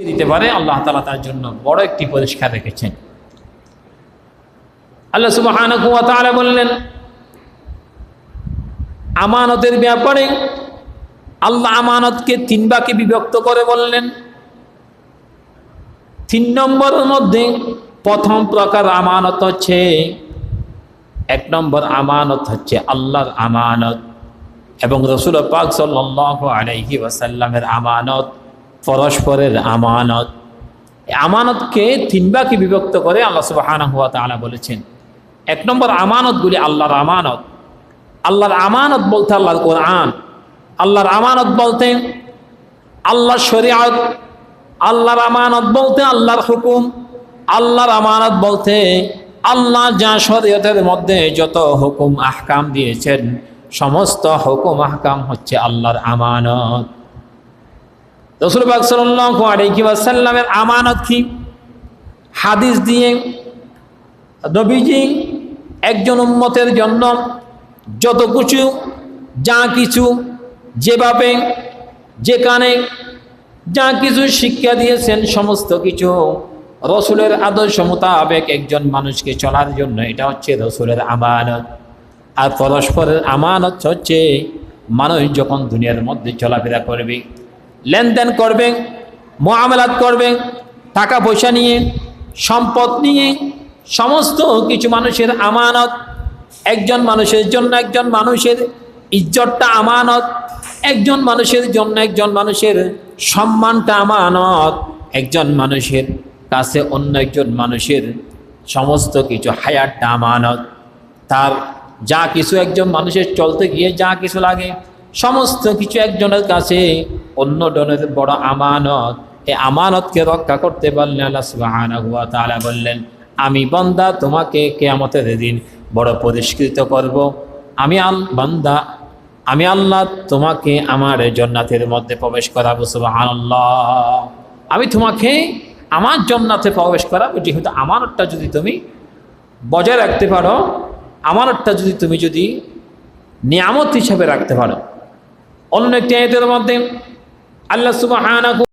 দিতে পারে আল্লাহ তাআলা তার জন্য বড় একটি পুরস্কার রেখেছেন। আল্লাহ সুবহানাহু ওয়া তাআলা বললেন আমানতের ব্যাপারে আল্লাহ আমানতকে তিন ভাগে বিভক্ত করে বললেন। ৩ নম্বরের মধ্যে প্রথম প্রকার আমানত হচ্ছে, ১ নম্বর আমানত হচ্ছে আল্লাহর আমানত এবং রাসূল পাক সাল্লাল্লাহু আলাইহি ওয়াসাল্লামের আমানত, পরস্পরের আমানত। আমানতকে ৩ ভাগে বিভক্ত করে আল্লাহ সুবহানাহু ওয়া তাআলা বলেছেন। ১ নম্বর আমানতগুলি আল্লাহর আমানত। আল্লাহর আমানত বলতে আল্লাহর কোরআন, আল্লাহর আমানত বলতে আল্লাহর শরীয়ত, আল্লাহর আমানত বলতে আল্লাহর হুকুম, আল্লাহর আমানত বলতে আল্লাহ যা শরীয়তের মধ্যে যত হুকুম আহকাম দিয়েছেন সমস্ত হুকুম আহকাম হচ্ছে আল্লাহর আমানত। রাসূল পাক সাল্লাল্লাহু আলাইহি ওয়াসাল্লামের আমানত কি? হাদিস দিয়ে নবীজি একজন উম্মতের জন্য যত কিছু যা কিছু যেভাবে যেখানে যা কিছু শিক্ষা দিয়েছেন সমস্ত কিছু রসুলের আদর্শ মোতাবেক একজন মানুষকে চলার জন্য এটা হচ্ছে রসুলের আমানত। আর পরস্পরের আমানত হচ্ছে মানুষ যখন দুনিয়ার মধ্যে চলাফেরা করবে, লেনদেন করবে, মুআমালাত করবে, টাকা পয়সা নিয়ে, সম্পদ নিয়ে, সমস্ত কিছু মানুষের আমানত। একজন মানুষের জন্য একজন মানুষের ইজ্জতটা আমানত, একজন মানুষের জন্য একজন মানুষের সম্মানটা আমানত, একজন মানুষের কাছে অন্য একজন মানুষের সমস্ত কিছু হায়াতটা আমানত। তার যা কিছু একজন মানুষের চলতে গিয়ে যা কিছু লাগে সমস্ত কিছু একজনের কাছে অন্য জনের বড় আমানত। এই আমানতকে রক্ষা করতে পারলে আল্লাহ সুবহানাহু ওয়া তাআলা বললেন আমি বান্দা তোমাকে কিয়ামতের দিন বড় পুরস্কৃত করব। বান্দা আমি আল্লাহ তোমাকে আমার জান্নাতের মধ্যে প্রবেশ করাবো। সুবহানাল্লাহ, আমি তোমাকে আমার জান্নাতে প্রবেশ করাবো। যেহেতু আমানতটা যদি তুমি বজায় রাখতে পারো, আমানতটা তুমি যদি নিয়ামত হিসাবে রাখতে পারো। অন্য একটি আয়াতের মধ্যে আল্লাহ সুবহানাহু